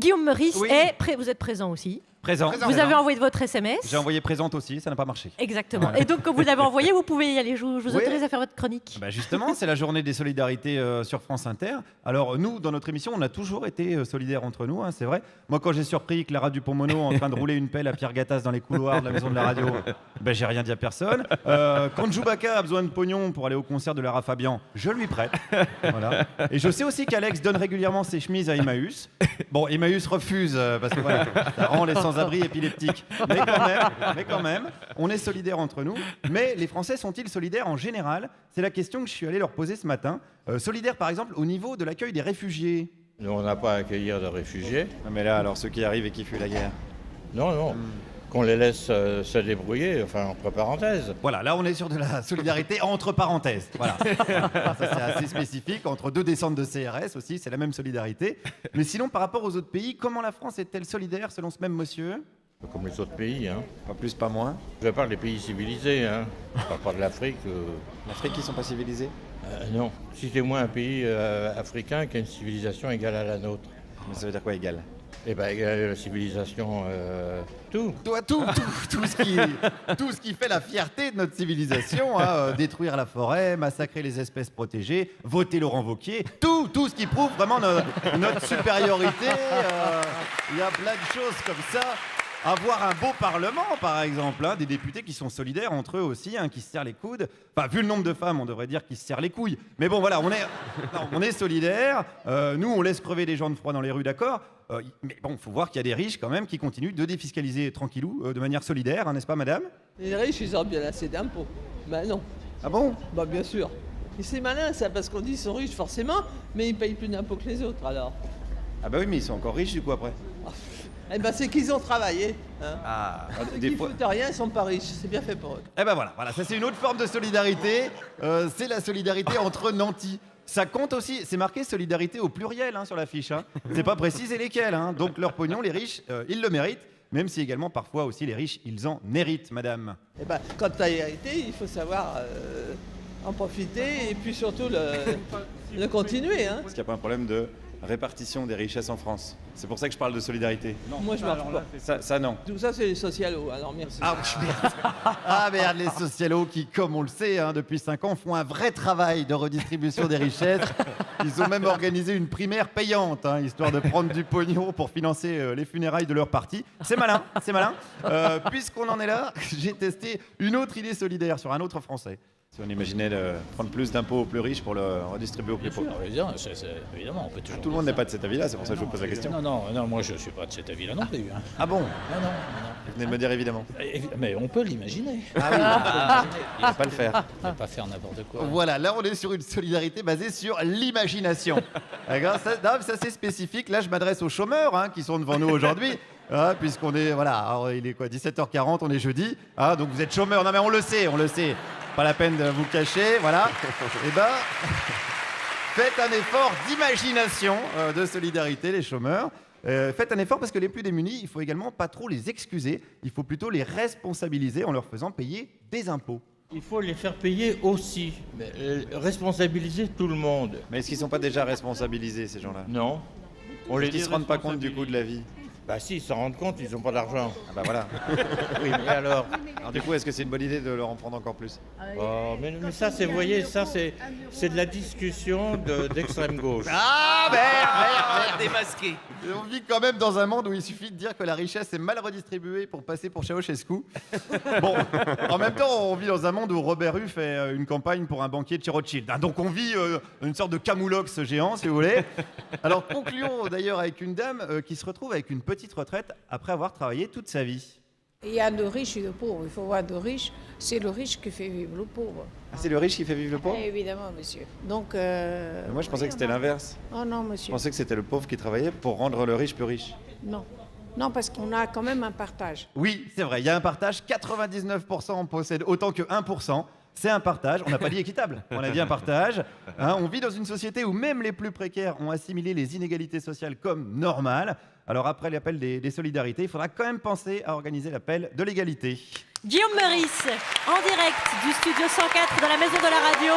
Guillaume Meurice, Oui. vous êtes présent aussi. Présent. Vous avez envoyé votre SMS. J'ai envoyé présente aussi, ça n'a pas marché. Exactement. Voilà. Et donc, quand vous l'avez envoyé, vous pouvez y aller. Je vous Oui. autorise à faire votre chronique. Bah justement, c'est la journée des solidarités sur France Inter. Alors nous, dans notre émission, on a toujours été solidaires entre nous, hein, c'est vrai. Moi, quand j'ai surpris Clara Dupont-Mono en train de rouler une pelle à Pierre Gattaz dans les couloirs de la maison de la radio, ben j'ai rien dit à personne. Quand Chewbacca a besoin de pognon pour aller au concert de Lara Fabian, je lui prête. Voilà. Et je sais aussi qu'Alex donne régulièrement ses chemises à Emmaüs. Bon, Emmaüs refuse parce que voilà, ça rend les sans-abri épileptiques. Mais quand même, on est solidaires entre nous. Mais les Français sont-ils solidaires en général? C'est la question que je suis allé leur poser ce matin. Solidaires, par exemple, au niveau de l'accueil des réfugiés. Nous, on n'a pas à accueillir de réfugiés. Ah, mais là, alors ceux qui arrivent et qui fuient la guerre. Non. Qu'on les laisse se débrouiller, enfin, entre parenthèses. Voilà, là, on est sur de la solidarité entre parenthèses. Voilà. Ça, c'est assez spécifique. Entre deux descentes de CRS aussi, c'est la même solidarité. Mais sinon, par rapport aux autres pays, comment la France est-elle solidaire selon ce même monsieur? Comme les autres pays. Hein. Pas plus, pas moins. Je parle des pays civilisés. Hein. Je parle pas de l'Afrique. L'Afrique, ils sont pas civilisés? Non. Citez-moi un pays africain qui a une civilisation égale à la nôtre. Mais ça veut dire quoi, égal? Eh bien, égale à la civilisation, tout. Tout ce qui fait la fierté de notre civilisation, hein, détruire la forêt, massacrer les espèces protégées, voter Laurent Wauquiez, tout ce qui prouve vraiment notre supériorité. Il y a plein de choses comme ça. Avoir un beau parlement, par exemple, hein, des députés qui sont solidaires entre eux aussi, hein, qui se serrent les coudes. Enfin, vu le nombre de femmes, on devrait dire qu'ils se serrent les couilles. Mais bon, voilà, on est solidaires. Nous, on laisse crever les gens de froid dans les rues, d'accord. Mais bon, faut voir qu'il y a des riches quand même qui continuent de défiscaliser tranquillou, de manière solidaire, hein, n'est-ce pas, madame? Les riches, ils ont bien assez d'impôts. Ben non. Ah bon? Bah bien sûr. Et c'est malin ça, parce qu'on dit qu'ils sont riches forcément, mais ils payent plus d'impôts que les autres alors. Ah bah oui, mais ils sont encore riches du coup après. Eh ben c'est qu'ils ont travaillé. Hein. Ah, Ceux des qui fois. foutent rien, ils sont pas riches. C'est bien fait pour eux. Eh ben voilà, ça c'est une autre forme de solidarité. C'est la solidarité entre nantis. Ça compte aussi, c'est marqué solidarité au pluriel hein, sur la fiche. Hein. C'est pas précisé lesquels. Hein. Donc leur pognon, les riches, ils le méritent. Même si également parfois aussi les riches, ils en héritent, madame. Eh ben quand tu as hérité, il faut savoir en profiter et puis surtout le continuer. Hein. Est-ce qu'il n'y a pas un problème de répartition des richesses en France? C'est pour ça que je parle de solidarité. Moi je marche pas. Ça non. Tout ça c'est les socialos, alors merci. Ah, merde. Ah merde, les socialos qui, comme on le sait, hein, depuis 5 ans, font un vrai travail de redistribution des richesses. Ils ont même organisé une primaire payante, hein, histoire de prendre du pognon pour financer les funérailles de leur parti. C'est malin, c'est malin. Puisqu'on en est là, j'ai testé une autre idée solidaire sur un autre Français. Si on imaginait prendre plus d'impôts aux plus riches pour le redistribuer aux plus pauvres. Évidemment, on peut toujours. Tout le monde n'est pas de cet avis-là, c'est pour ça que je vous pose la question. Non, moi je ne suis pas de cet avis-là non plus. Hein. Ah bon? Non. Vous venez de me dire évidemment. Mais on peut l'imaginer. Ah oui, il ne faut pas le faire. On ne peut pas faire n'importe quoi. Voilà, là on est sur une solidarité basée sur l'imagination. D'accord, ça c'est spécifique. Là je m'adresse aux chômeurs hein, qui sont devant nous aujourd'hui. Puisqu'on est, voilà, alors, il est quoi, 17h40, on est jeudi. Donc vous êtes chômeurs, non mais on le sait. Pas la peine de vous cacher, voilà. Eh ben, faites un effort d'imagination, de solidarité, les chômeurs. Faites un effort parce que les plus démunis, il faut également pas trop les excuser. Il faut plutôt les responsabiliser en leur faisant payer des impôts. Il faut les faire payer aussi. Responsabiliser tout le monde. Mais est-ce qu'ils sont pas déjà responsabilisés, ces gens-là? Non. On Est-ce qu'ils se rendent pas compte du coût de la vie? Bah si, ils s'en rendent compte, ils n'ont pas d'argent. Ah bah voilà. Oui, mais alors Du coup, est-ce que c'est une bonne idée de leur en prendre encore plus? mais ça, c'est, vous voyez, ça, c'est de la discussion d'extrême gauche. Ah merde. Démasqué. On vit quand même dans un monde où il suffit de dire que la richesse est mal redistribuée pour passer pour Ceausescu. Bon, en même temps, on vit dans un monde où Robert Hue fait une campagne pour un banquier de Rothschild. Donc on vit une sorte de camoulox géant, si vous voulez. Alors concluons d'ailleurs avec une dame qui se retrouve avec une petite retraite après avoir travaillé toute sa vie. Il y a de riches et de pauvres. Il faut voir de riches. C'est le riche qui fait vivre le pauvre. Ah, c'est le riche qui fait vivre le pauvre? Évidemment, monsieur. Donc. Moi, je pensais que c'était l'inverse. Oh non, Je monsieur. pensais que c'était le pauvre qui travaillait pour rendre le riche plus riche. Non. Non, parce qu'on a quand même un partage. Oui, c'est vrai, il y a un partage. 99% en possèdent autant que 1%. C'est un partage. On n'a pas dit équitable. On a dit un partage. Hein, on vit dans une société où même les plus précaires ont assimilé les inégalités sociales comme normales. Alors après l'appel des solidarités, il faudra quand même penser à organiser l'appel de l'égalité. Guillaume Meurice, en direct du studio 104 de la Maison de la Radio.